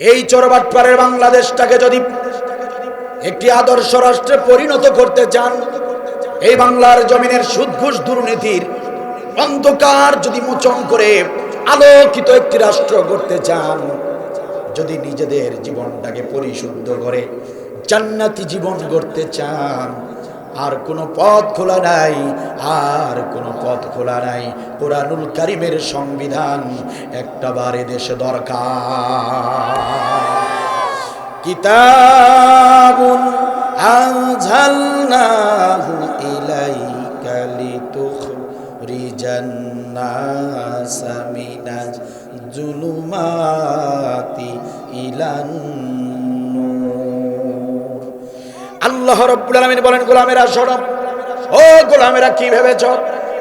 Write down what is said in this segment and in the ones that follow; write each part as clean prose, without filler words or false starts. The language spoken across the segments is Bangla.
এই চোরবাটপাড়ের বাংলাদেশটাকে যদি একটি আদর্শ রাষ্ট্রে পরিণত করতে চান, এই বাংলার জমিনের সুদ ঘুষ দুর্নীতির অন্ধকার যদি মোচন করে আলোকিত একটি রাষ্ট্র করতে চান, যদি নিজেদের জীবনটাকে পরিশুদ্ধ করে জান্নাতি জীবন গড়তে চান, আর কোনো পথ খোলা নাই, আর কোনো পথ খোলা নাই। কোরআনুল কারীমের সংবিধান একটাবারে দেশে দরকার। কিতাবুন আনজালনাহু ইলাইকা লিতুখরিজান নাসা মিনাজ জুলুমাতি ইলান নূর। আল্লাহ রাব্বুল আলামিন বলেন, গোলামেরা শোনো, ও গোলামেরা, কি ভেবেছো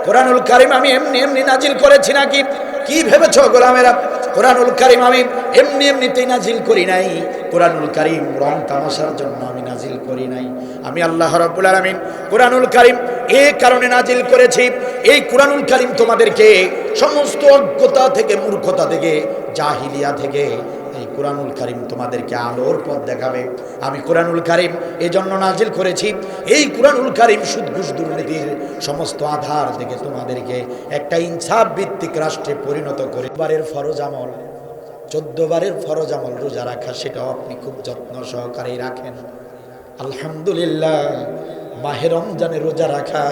কোরআনুল কারীম আমি এমনি এমনি নাজিল করেছি নাকি? কি ভেবেছো গোলামেরা? কোরআনুল কারীম আমি এমনি এমনিতেই নাজিল করি নাই। কোরআনুল কারীম রং তামাশার জন্য আমি নাজিল করি নাই। আমি আল্লাহ রাব্বুল আলামিন কোরআনুল কারীম এই কারণে নাজিল করেছি, এই কোরআনুল কারীম তোমাদেরকে সমস্ত অজ্ঞতা থেকে, মূর্খতা থেকে, জাহিলিয়া থেকে এই কোরআনুল কারীম তোমাদেরকে আলোর পথ দেখাবে। আমি কোরআনুল কারীম এই জন্য নাজিল করেছি, এই কোরআনুল কারীম সুদ ঘুষ দুর্নীতির সমস্ত আধার থেকে তোমাদেরকে একটা ইনসাফ ভিত্তিক রাষ্ট্রে পরিণত করে। বারের ফরজ আমল, 14 বারের ফরজ আমল রোজা রাখা, সেটাও আপনি খুব যত্ন সহকারে রাখেন। আলহামদুলিল্লাহ, মাহে রমজানে রোজা রাখা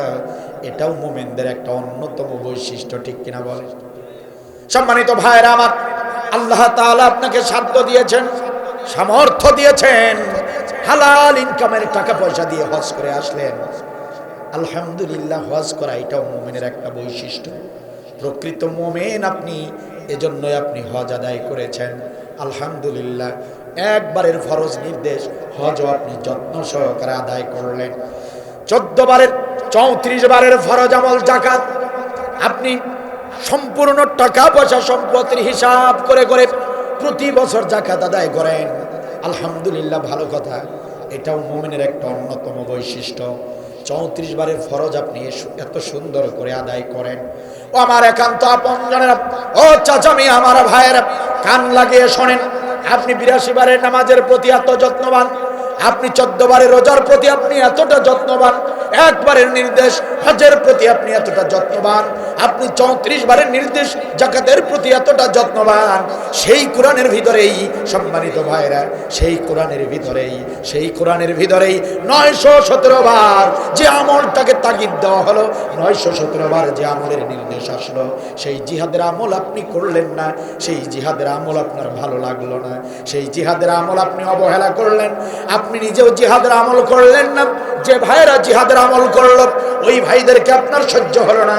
এটাও মুমিনদের একটা অন্যতম বৈশিষ্ট্য, ঠিক কিনা বলেন? সম্মানিত ভাইরা আমার, আল্লাহ তাআলা আপনাকে সাধ্য দিয়েছেন, সামর্থ্য দিয়েছেন, হালাল ইনকামের টাকা পয়সা দিয়ে হজ করে আসলেন। আলহামদুলিল্লাহ, হজ করা এটাও মুমিনের একটা বৈশিষ্ট্য। প্রকৃত মুমিন আপনি, এজন্যই আপনি হজ আদায় করেছেন। আলহামদুলিল্লাহ, একবারের ফরজ নির্দেশ হজও আপনি যত্ন সহকারে আদায় করলেন। 14 বারের 34 বারের ফরজ আমল যাকাত আপনি সম্পূর্ণ টাকা পয়সা সম্পত্তির হিসাব করে করে প্রতি বছর যাকাত আদায় করেন। আলহামদুলিল্লাহ, ভালো কথা, এটাও মুমিনের একটা অন্যতম বৈশিষ্ট্য। 34 বারের ফরজ আপনি এত সুন্দর করে আদায় করেন। ও আমার একান্ত আপনজনেরা, ও চাচামি, আমার ভাইয়েরা, কান লাগিয়ে শোনেন। আপনি 82 বারের নামাজের প্রতি এত যত্নবান, আপনি 14 বারের রোজার প্রতি আপনি এতটা যত্নবান, একবারের নির্দেশ হজের প্রতি আপনি এতটা যত্নবান, আপনি 34 বারের নির্দেশ যাকাতের প্রতি এতটা যত্নবান। সেই কোরআনের ভিতরেই, সম্মানিত ভাইরা, সেই কোরআনের ভিতরেই 917 বার যে আমলটাকে তাগিদ দেওয়া হলো, 917 বার যে আমলের নির্দেশ আসলো, সেই জিহাদের আমল আপনি করলেন না, সেই জিহাদের আমল আপনার ভালো লাগলো না, সেই জিহাদের আমল আপনি অবহেলা করলেন, আপনি নিজেও জিহাদের আমল করলেন না। যে ভাইরা জিহাদের আমল করলো, ওই ভাইদেরকে আপনার সহ্য হলো না,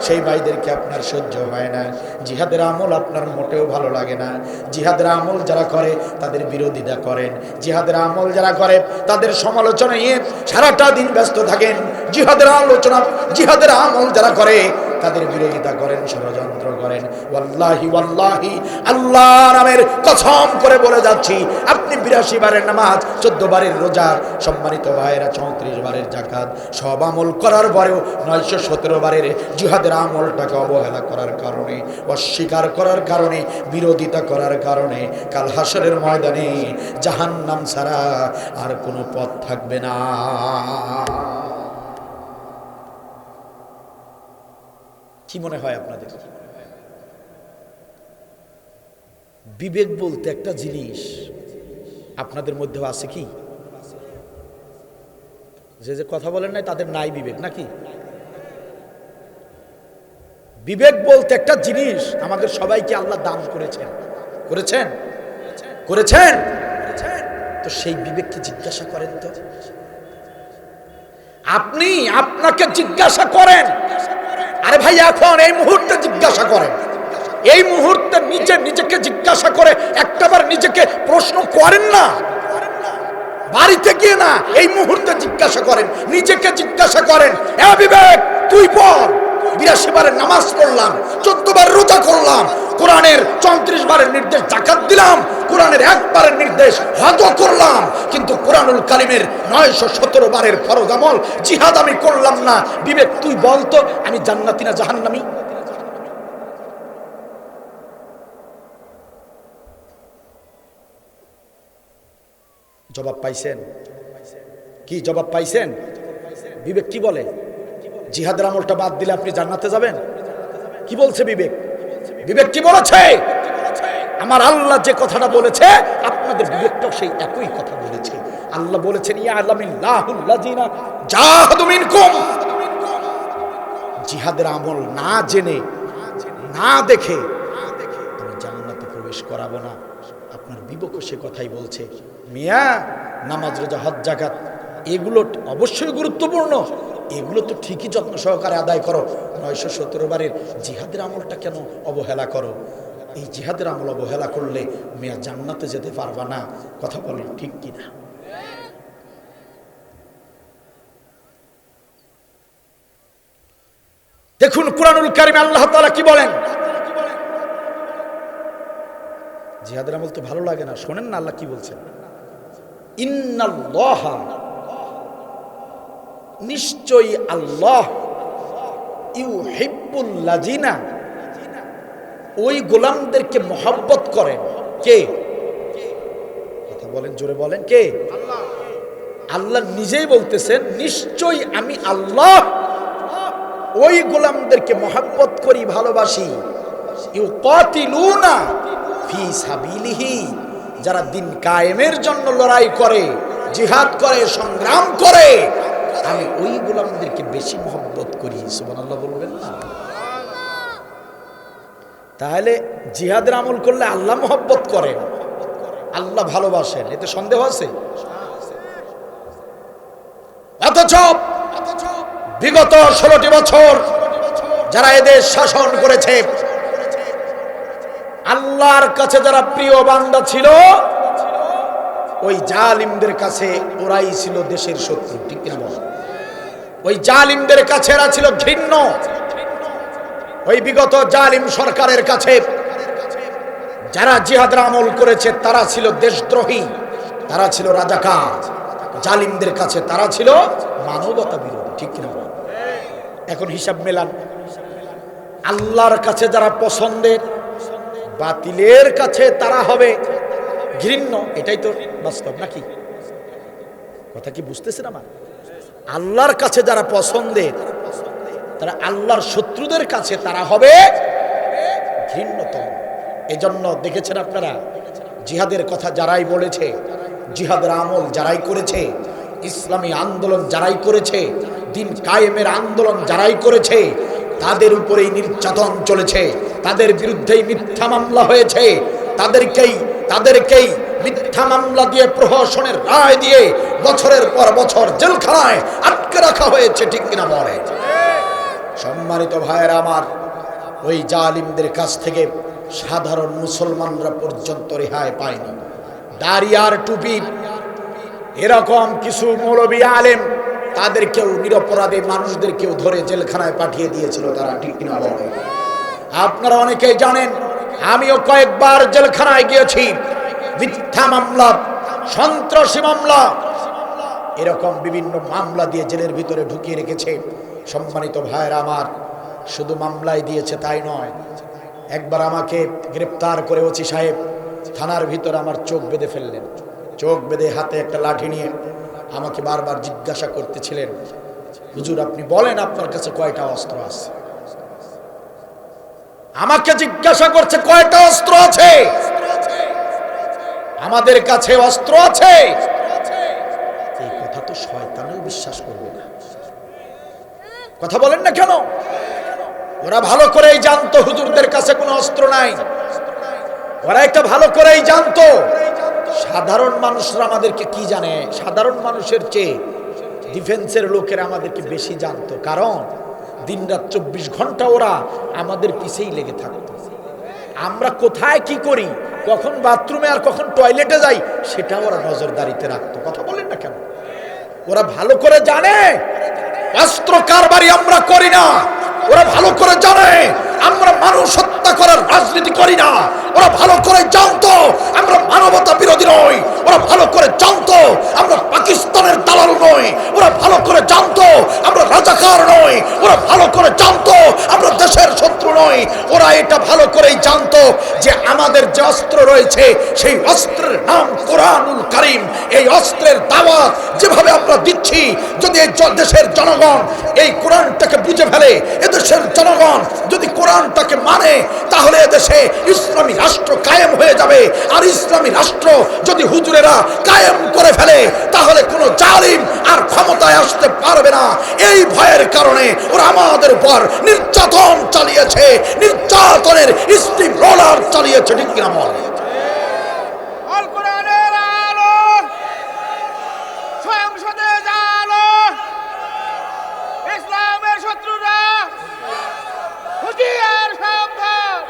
সেই ভাইদেরকে আপনার সহ্য হয় না। জিহাদের আমল আপনার মোটেও ভালো লাগে না। জিহাদের আমল যারা করে তাদের বিরোধিতা করেন, জিহাদের আমল যারা করে তাদের সমালোচনা নিয়ে সারাটা দিন ব্যস্ত থাকেন। জিহাদের আলোচনা, জিহাদের আমল যারা করে তাদের বিরোধিতা করেন, ষড়যন্ত্র করেন। ওয়াল্লাহি ওয়াল্লাহি, আল্লাহর নামের কসম করে বলে যাচ্ছি, আপনি 82 বারের নামাজ, 14 বারের রোজা, সম্মানিত ভাইয়েরা 34 বারের যাকাত, সব আমল করার পরেও 917 বারের জিহাদের আমলটাকে অবহেলা করার কারণে, অস্বীকার করার কারণে, বিরোধিতা করার কারণে কাল হাসরের ময়দানে জাহান্নাম ছাড়া আর কোনো পথ থাকবে না। কি মনে হয় আপনাদের? বিবেক বলতে একটা জিনিস আপনাদের মধ্যেও আছে কি? যে কথা বলেন নাই তাদের নাই বিবেক নাকি? বিবেক বলতে একটা জিনিস আমাদের সবাইকে আল্লাহ দান করেছেন, করেছেন করেছেন তো সেই বিবেককে জিজ্ঞাসা করেন তো। আপনি আপনাকে জিজ্ঞাসা করেন, আরে ভাই এখন এই মুহূর্তে জিজ্ঞাসা করেন, এই মুহূর্তে নিজেকে জিজ্ঞাসা করে একটাবার নিজেকে প্রশ্ন করেন না, বাড়িতে গিয়ে না, এই মুহূর্তে জিজ্ঞাসা করেন, নিজেকে জিজ্ঞাসা করেন, এ বিবেক তুই বল, 82 বারের নামাজ পড়লাম, 14 বার রোজা করলাম, কোরআনের 34 বারের নির্দেশ যাকাত দিলাম, কোরআনের 1 বারের নির্দেশ হজ করলাম, কিন্তু কোরআনুল কারীমের 917 বারের ফরজ আমল জিহাদ আমি করলাম না। বিবেক তুই বল তো, আমি জান্নাতি না জাহান্নামী? জবাব পাইছেন? কি জবাব পাইছেন? বিবেক কি বলে? জিহাদের আমলটা বাদ দিলে আপনি জান্নাতে যাবেন? কি বলছে বিবেক? বিবেক কি বলেছে? আমার আল্লাহ যে কথাটা বলেছে আপনাদের বিবেকটাও সেই একই কথা বলেছে। আল্লাহ বলেছেন ইয়ালামিল্লাহুল্লাযিনা জাহাদু মিনকুম। জিহাদের আমল না জেনে না দেখে আমি জান্নাতে প্রবেশ করাবো না। আপনার বিবেকও সে কথাই বলছে। মিয়া, নামাজ, রোজা, হজ, যাকাত এগুলো অবশ্যই গুরুত্বপূর্ণ, এগুলো তো ঠিকই যত্ন সহকারে আদায় করো। 917 বারের জিহাদের আমলটা কেন অবহেলা করো? এই জিহাদের আমল অবহেলা করলে মিয়া জান্নাতে যেতে পারবা না। কথা বলেন ঠিক কিনা? দেখুন কুরআনুল কারীমে আল্লাহ তাআলা কি বলেন। জিহাদের আমল তো ভালো লাগে না, শোনেন না আল্লাহ কি বলছেন। ইন্নাল্লাহা, নিশ্চয়ই আল্লাহ, ইউহিব্বুল লাযিনা, ওই গোলামদেরকে মহব্বত করেন। কে? কথা বলেন, জোরে বলেন, কে? আল্লাহ। আল্লাহ নিজেই বলতেছেন নিশ্চয়ই আমি আল্লাহ ওই গোলামদেরকে মহব্বত করি, ভালোবাসি। ইউকাতিলুনা ফি সাবিলিহি, যারা দিন কায়েমের জন্য লড়াই করে, জিহাদ করে, সংগ্রাম করে, আমি ওই গোলামদেরকে বেশি মহব্বত করি। সুবহানাল্লাহ বলবেন না? তাহলে জিহাদের আমল করলে আল্লাহ মহব্বত করেন, আল্লাহ ভালোবাসেন, এতে সন্দেহ আছে? অথচ বিগত 16টি বছর যারা এদেশ শাসন করেছে, আল্লাহর কাছে যারা প্রিয় বান্দা ছিল, ওই জালিমদের কাছে ওরাই ছিল দেশের শত্রু। ঠিক কিনা বল? ওই জালিমদের কাছে এরা ছিল ঘৃণ্য। ওই বিগত জালিম সরকারের কাছে যারা জিহাদের আমল করেছে তারা ছিল দেশদ্রোহী, তারা ছিল রাজাকার। জালিমদের কাছে তারা ছিল মানবতা বিরোধী। ঠিক কিনা বল? এখন হিসাব মেলান। আল্লাহর কাছে যারা পছন্দের, বাতিলের কাছে তারা হবে ঘৃণ্য। এটাই তো বাস্তব, নাকি? কথা কি বুঝতেছেন আমার? আল্লাহর কাছে যারা পছন্দের, তারা আল্লাহর শত্রুদের কাছে তারা হবে ঘৃণ্যতম। এজন্য দেখেছেন আপনারা, জিহাদের কথা যারাই বলেছে, জিহাদের আমল যারাই করেছে, ইসলামী আন্দোলন যারাই করেছে, দিন কায়েমের আন্দোলন যারাই করেছে, তাদের উপরেই নির্যাতন চলেছে, তাদের বিরুদ্ধেই মিথ্যা মামলা হয়েছে, তাদেরকেই মিথ্যা মামলা দিয়ে, প্রহসনের রায় দিয়ে বছরের পর বছর জেলখানায় আটকে রাখা হয়েছে। ঠিক কিনা বলে? সম্মানিত ভাইয়েরা আমার, ওই জালিমদের কাছ থেকে সাধারণ মুসলমানরা পর্যন্ত রেহাই পায়নি। দাড়ি আর টুপি এরকম কিছু মৌলবী আলেম, তাদেরকেও নিরপরাধী মানুষদেরকেও ধরে জেলখানায় পাঠিয়ে দিয়েছিল তারা। ঠিক কিনা বলে? আপনারা অনেকেই জানেন, আমিও কয়েকবার জেলখানায় গিয়েছি। মিথ্যা মামলা, সন্ত্রাসী মামলা, এরকম বিভিন্ন মামলা দিয়ে জেলের ভিতরে ঢুকিয়ে রেখেছে। সম্মানিত ভাইয়েরা আমার, শুধু মামলায় দিয়েছে তাই নয়, একবার আমাকে গ্রেপ্তার করে ওসি সাহেব থানার ভিতরে আমার চোখ বেঁধে ফেললেন। চোখ বেঁধে হাতে একটা লাঠি নিয়ে আমাকে বারবার জিজ্ঞাসা করতেছিলেন, হুজুর আপনি বলেন আপনার কাছে কয়টা অস্ত্র আছে? আমাকে জিজ্ঞাসা করছে কয়টা অস্ত্র আছে? আমাদের কাছে অস্ত্র আছে। এই কথা তো শয়তানও বিশ্বাস করবে না। কথা বলেন না কেন? ওরা ভালো করেই জানতো হুজুরদের কাছে কোনো অস্ত্র নাই। ওরা একটা ভালো করেই জানতো সাধারণ মানুষরা আমাদেরকে কি জানে। সাধারণ মানুষের চেয়ে ডিফেন্সের লোকেরা আমাদেরকে বেশি জানতো, কারণ দিনরাত 24 ঘন্টা ওরা আমাদের পিছেই লেগে থাকতো। আমরা কোথায় কি করি, কখন বাথরুমে আর কখন টয়লেটে যাই, সেটা ওরা নজরদারিতে রাখতো। কথা বলেন না কেন? ওরা ভালো করে জানে অস্ত্র কারবারি আমরা করি না। ওরা ভালো করে জানে আমরা মানুষ হত্যা করার রাজনীতি করি না। ওরা ভালো করে জানতো আমরা মানবতা বিরোধী নই। ওরা ভালো করে জানতো আমরা পাকিস্তানের দালাল নই। ওরা ভালো করে জানতো আমরা রাজাকার নই। ওরা ভালো করে জানতো আমরা দেশের শত্রু নয়, ওরা এটা ভালো করেই জানতো যে আমাদের যে অস্ত্র রয়েছে সেই অস্ত্রের নাম কোরআনুল কারীম। এই অস্ত্রের দাওয়াত যেভাবে আমরা দিচ্ছি, যদি এই দেশের জনগণ এই কোরআনটাকে বুঝে ফেলে, এদেশের জনগণ যদি কোরআনটাকে মানে, তাহলে এদেশে ইসলামী রাষ্ট্র কায়েম হয়ে যাবে। আর ইসলামী রাষ্ট্র যদি হুজুরেরা কায়েম করে ফেলে, তাহলে কোনো জালিম আর ক্ষমতায় আসতে পারবে না। এই ভয়ের কারণে ওরা আমাদের উপর নির্যাতন চালিয়েছে, নির্যাতনের স্টিম রোলার চালিয়েছে। ঠিক কিনা বল? আল কোরআনের আলো স্বয়ং সতেজ আলো, ইসলামের শত্রুরা হুঁশিয়ার সাবধান।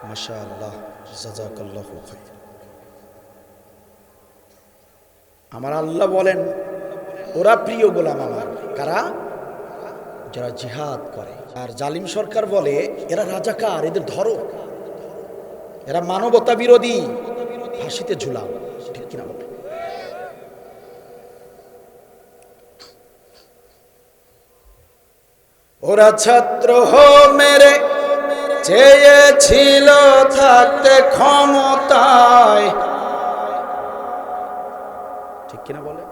মাশাআল্লাহ, জাযাকাল্লাহু খাইর। আমার আল্লাহ বলেন ওরা প্রিয় গোলাম আমার, কারা? যারা জিহাদ করে। আর জালিম সরকার বলে এরা রাজাকার, এদের ধরো, এরা মানবতা বিরোধী, ফাঁসিতে ঝুলাও। ঠিক কিনা বলে? ওরা ছাত্র মেরে চেয়েছিল থাকতে ক্ষমতায়। ঠিক কিনা বলে?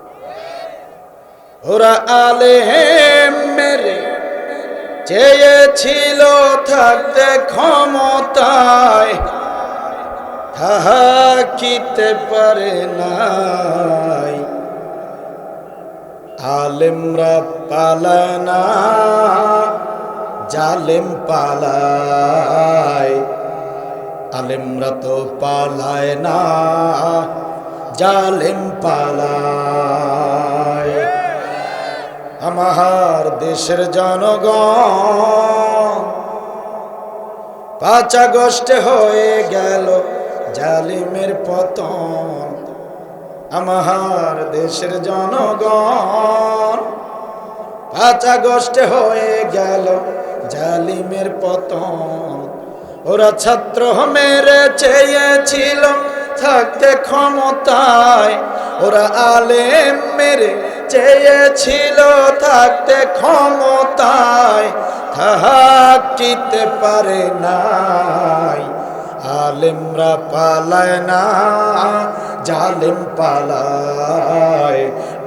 ওরা আলেম মেরে চেয়েছিল থাকতে ক্ষমতায়, থাকিতে পারে নাই। আলেমরা পালায় না, জালেম পালায়। আলেমরা তো পালায় না, জালেম পালায়। আমার দেশের জনগণ 5 আগস্টে হয়ে গেল জালিমের পতন। আমার দেশের জনগণ 5 আগস্টে হয়ে গেল জালিমের পতন। ওরা ছাত্র মেরে চেয়েছিল থাকতে ক্ষমতায়, ওরা আলেম মেরে চেয়েছিল থাকতে ক্ষমতায়, থাকিতে পারে নাই। আলেমরা পালায় না, জালেম পালায়।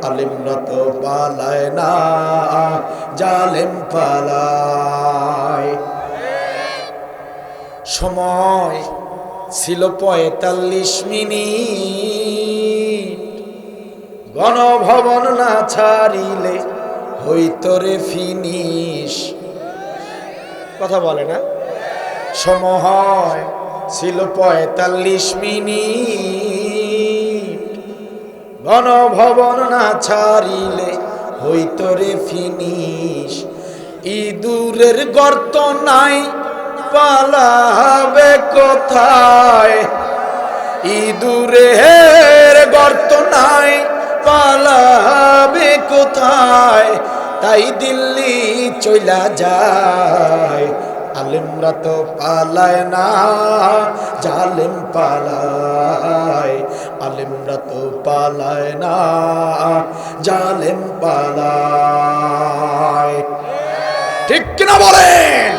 আলেমরা তো পালায় না, জালেম পালায়। সময় ছিল 45 মিনিট, গণভবন না ছাড়িলে হইতো রে ফিনিশ। কথা বলে না? সময় ছিল 45 মিনিট, গণভবন না ছাড়িলে হইতো রে ফিনিশ। ইঁদুরের গর্ত নাই, পালাবে কোথায়? ইঁদুরের গর্ত নাই, পালাবে কোথায়? তাই দিল্লি চইলা যায়। আলেমরা তো পালায় না, জালেম পালায়। আলেমরা তো পালায় না, জালেম পালায়। ঠিক কিনা বলেন?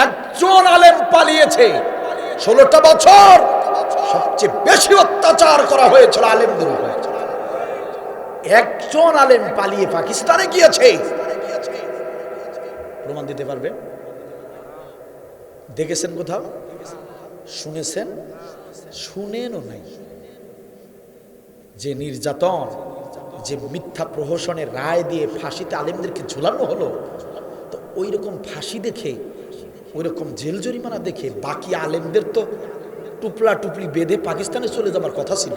একজন আলেম পালিয়েছে 16টা বছর। সবচেয়ে বেশি অত্যাচার করা হয়েছিল আলেমদের উপর। একজন আলেম পালিয়ে পাকিস্তানে গিয়েছে। প্রমাণ দিতে পারবে? দেখেছেন কোথাও? শুনেছেন? শুনেনও নাই। যে নির্যাতন, যে মিথ্যা প্রহসনের রায় দিয়ে ফাঁসিতে আলেমদেরকে ঝুলানো হলো, তো ওই রকম ফাঁসি দেখে, ওই রকম জেল জরিমানা দেখে বাকি আলেমদের তো টুপলা টুপলি বেঁধে পাকিস্তানে চলে যাবার কথা ছিল।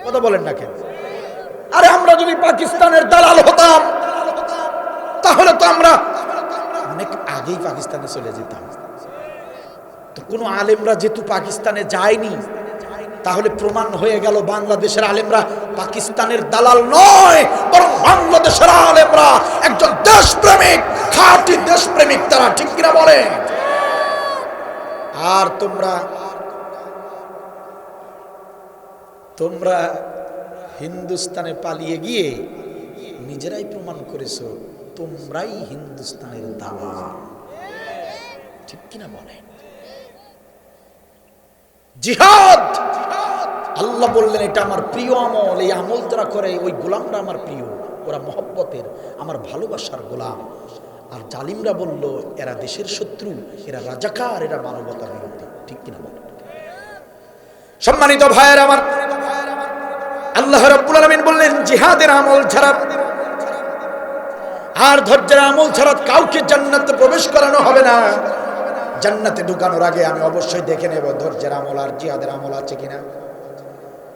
কথা বলেন না কেন? আরে আমরা যদি পাকিস্তানের দালাল হতাম, তাহলে তো আমরা অনেক আগেই পাকিস্তানে চলে যেতাম। তো কোনো আলেমরা যেহেতু পাকিস্তানে যায়নি, তাহলে প্রমাণ হয়ে গেল বাংলাদেশের আলেমরা পাকিস্তানের দালাল নয়, বরং বাংলাদেশের আলেমরা একজন দেশপ্রেমিক, খাঁটি দেশপ্রেমিক তারা। ঠিক কিনা বলে? আর তোমরা হিন্দুস্তানে পালিয়ে গিয়ে নিজেরাই প্রমাণ করেছো তোমরাই হিন্দুস্তানের দালাল। ঠিক কিনা বলে? জিহাদ আল্লাহ বললেন এটা আমার প্রিয় আমল, এই আমল যারা করে ওই গোলামরা আমার প্রিয়, ওরা মহব্বতের আমার ভালোবাসার গোলাম। আর জালিমরা বলল এরা দেশের শত্রু, এরা রাজাকার, এরা মানবতা বিরোধী। ঠিক কিনা বলে? সম্মানিত ভাইয়ের আমার, আল্লাহ রাব্বুল আলামিন বললেন জিহাদের আমল ছাড়া আর ধৈর্যের আমল ছাড়া কাউকে জান্নাতে প্রবেশ করানো হবে না। জান্নাতে ঢুকানোর আগে আমি অবশ্যই দেখে নেব ধৈর্যের আমল আর জিহাদের আমল আছে কিনা।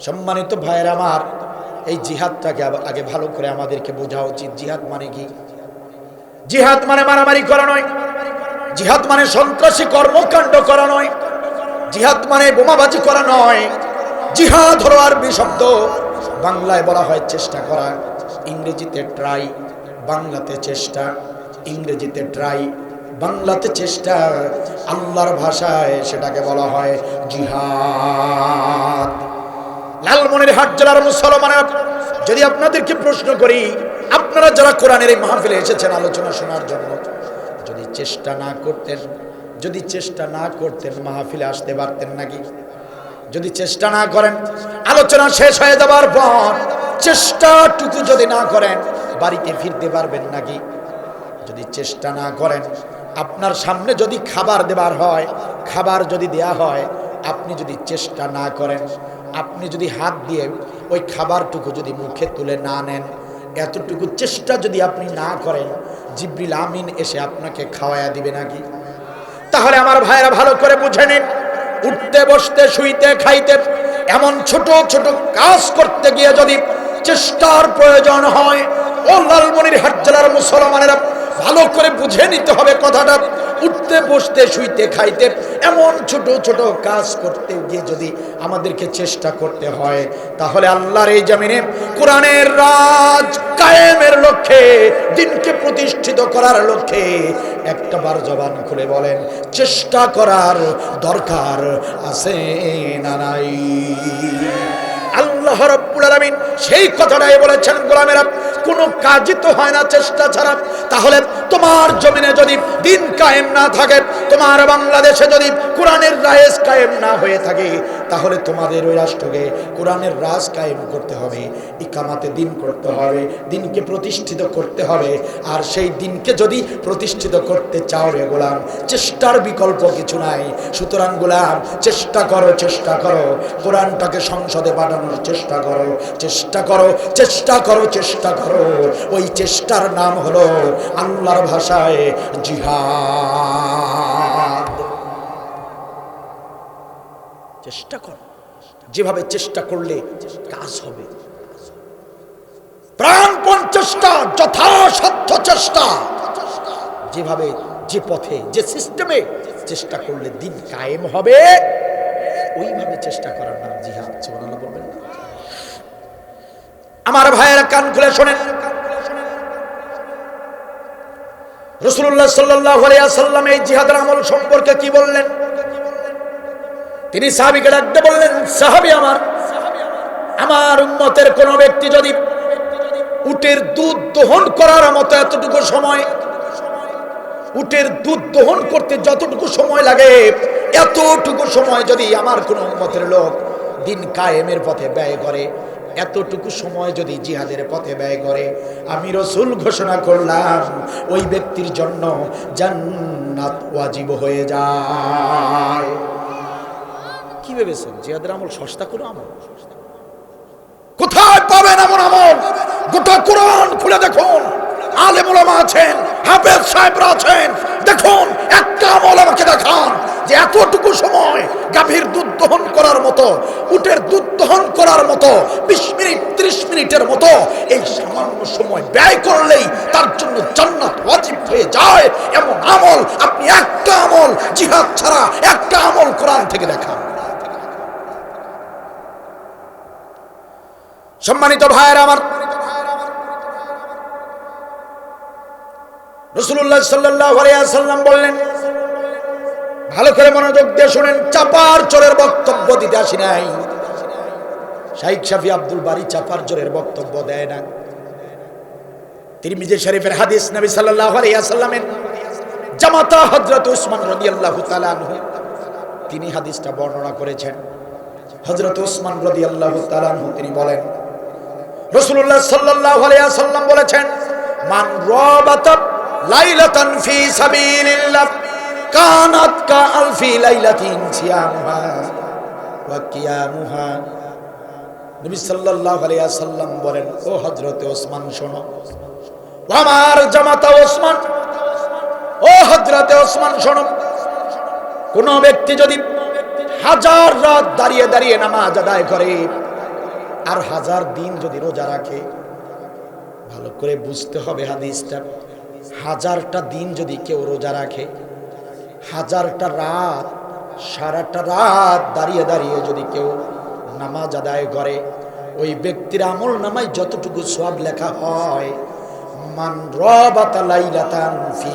সম্মানিত ভাইয়ের আমার, এই জিহাদটাকে আগে ভালো করে আমাদেরকে বোঝা উচিত। জিহাদ মানে কি? জিহাদ মানে মারামারি করা নয়, জিহাদ মানে সন্ত্রাসী কর্মকাণ্ড করা নয়, জিহাদ মানে বোমাবাজি করা নয়। জিহাদ হলো আরবি শব্দ, বাংলায় বলা হয় চেষ্টা করা, ইংরেজিতে ট্রাই, বাংলাতে চেষ্টা, ইংরেজিতে ট্রাই, বাংলাতে চেষ্টা, আল্লাহর ভাষায় সেটাকে বলা হয় জিহাদ। লালমনিরহাট জেলার মুসলমানেরা, যদি আপনাদেরকে প্রশ্ন করি, আপনারা যারা কোরআনের এই মাহফিলে এসেছেন আলোচনা শোনার জন্য, যদি চেষ্টা না করতেন মাহফিলে আসতে পারতেন নাকি? যদি চেষ্টা না করেন, আলোচনা শেষ হয়ে যাবার পর চেষ্টাটুকু যদি না করেন বাড়িতে ফিরতে পারবেন নাকি? যদি চেষ্টা না করেন, আপনার সামনে যদি খাবার দেবার হয়, খাবার যদি দেয়া হয়, আপনি যদি চেষ্টা না করেন, আপনি যদি হাত দিয়ে ওই খাবারটুকু যদি মুখে তুলে না নেন, এতটুকু চেষ্টা যদি আপনি না করেন, জিবরিল আমিন এসে আপনাকে খাওয়ায়া দিবে নাকি? তাহলে আমার ভাইরা ভালো করে বুঝে নিন, উঠতে বসতে শুইতে খাইতে এমন ছোট ছোট কাজ করতে গিয়ে যদি চেষ্টার প্রয়োজন হয়, ও লালমনিরহাট জেলার মুসলমানেরা ভালো করে বুঝে নিতে হবে কথাটা। উঠতে বসতে শুইতে খাইতে এমন ছোট ছোট কাজ করতে গিয়ে যদি আমাদেরকে চেষ্টা করতে হয়, তাহলে আল্লাহর এই জমিনে কোরআনের রাজ কায়েমের লক্ষ্যে, দিনকে প্রতিষ্ঠিত করার লক্ষ্যে একটাবার জবান খুলে বলেন চেষ্টা করার দরকার আছে না নাই? আল্লাহ রাব্বুল আলামিন সেই কথাটাই বলেছেন, গোলামেরা কোনো কাজই তো হয় না চেষ্টা ছাড়া। তাহলে তোমার জমিনে যদি দিন কায়েম না থাকে, তোমার বাংলাদেশে যদি কোরআনের রাজ কায়েম না হয়ে থাকে, তাহলে তোমাদের ওই রাষ্ট্রকে কোরআনের রাজ কায়েম করতে হবে, ইকামাতে দিন করতে হবে, দিনকে প্রতিষ্ঠিত করতে হবে। আর সেই দিনকে যদি প্রতিষ্ঠিত করতে চাও রে গোলাম, চেষ্টার বিকল্প কিছু নাই। সুতরাং গোলাম চেষ্টা করো, চেষ্টা করো, কোরআনটাকে সংসদে পাঠানোর চেষ্টা করো, চেষ্টা করো, চেষ্টা করো, চেষ্টা করো। ওই চেষ্টার নাম হলো আল্লাহর ভাষায় জিহাদ। চেষ্টা করো, যেভাবে চেষ্টা করলে কাজ হবে। প্রাণপণ চেষ্টা, যথাসাধ্য চেষ্টা, যেভাবে যে পথে যে সিস্টেমে চেষ্টা করলে দিন কায়েম হবে, ওইভাবে চেষ্টা করার নাম জিহাদ। সুবহানাল্লাহ বলবেন। আমার ভাইয়েরা কান খুলে শোনেন, রাসূলুল্লাহ সাল্লাল্লাহু আলাইহি ওয়াসাল্লাম এই জিহাদের আমল সম্পর্কে কি বললেন? তিনি সাহাবীকে ডাকতে বললেন, সাহাবী আমার উম্মতের কোন ব্যক্তি যদি উটের দুধ দহন করার মতো এতটুকু সময়, উটের দুধ দহন করতে যতটুকু সময় লাগে, এতটুকু সময় যদি আমার কোন উম্মতের লোক দিন কায়েমের পথে ব্যয় করে, এতটুকু সময় যদি জিহাদের পথে ব্যয় করে, আমি রাসূল ঘোষণা করলাম ওই ব্যক্তির জন্য জান্নাত ওয়াজিব হয়ে যায়। কি ভেবেছেন জিহাদের আমল সস্তা কোনো আমল? কোথায় পাবেন এমন আমল? গোটা কোরআন খুলে দেখুন, আলেম ওলামা আছেন, হাফেজ সাহেবরা আছেন, দেখুন একটা আমল আমাকে দেখান যে এতটুকু সময় গাভীর দুধ দহন করার মতো, উটের দুধ দহন করার মতো 20 মিনিট 30 মিনিটের মতো এই সামান্য সময় ব্যয় করলেই তার জন্য জান্নাত ওয়াজিব হয়ে যায়। এমন আমল আপনি একটা আমল জিহাদ ছাড়া একটা আমল কোরআন থেকে দেখান। সম্মানিত ভাইয়েরা আমার, রাসূলুল্লাহ সাল্লাল্লাহু আলাইহি ওয়াসাল্লাম বললেন, ভালো করে মনোযোগ দিয়ে শুনেন, চাপার চোরের বক্তব্য দিতে আসি নাই। শাইখ শাফি আব্দুল বারী চাপার চোরের বক্তব্য দেয় না। তিরমিজি শরীফের হাদিস, নবী সাল্লাল্লাহু আলাইহি ওয়াসাল্লামের জামাতা হযরত উসমান রাদিয়াল্লাহু তাআলা আনহু তিনি হাদিসটা বর্ণনা করেছেন। হযরত উসমান রাদিয়াল্লাহু তাআলা আনহু তিনি বলেন, রাসূলুল্লাহ সাল্লাল্লাহু আলাইহি ওয়াসাল্লাম বলেছেন, মান রাবাতা লাইলাতান ফি সাবিলিল্লাহ কানাত কা আলফি লাইলাতিন সিয়ামুহা ওয়া কিয়ামুহা। নবী সাল্লাল্লাহু আলাইহি ওয়াসাল্লাম বলেন, ও হযরত ওসমান শোনো, আমার জামাতা ওসমান, ও হযরত ওসমান শোনো, কোন ব্যক্তি যদি 1000 রাত দাঁড়িয়ে দাঁড়িয়ে নামাজ আদায় করে আর 1000 দিন যদি রোজা রাখে, ভালো করে বুঝতে হবে হাদিসটা, 1000টা দিন যদি কেউ রোজা রাখে, 1000টা রাত, সারাটা রাত দাঁড়িয়ে দাঁড়িয়ে যদি কেউ নামাজ আদায় করে, ওই ব্যক্তির আমল নামায় যতটুকু সওয়াব লেখা হয়, মান রাবাতা লাইলাতান ফি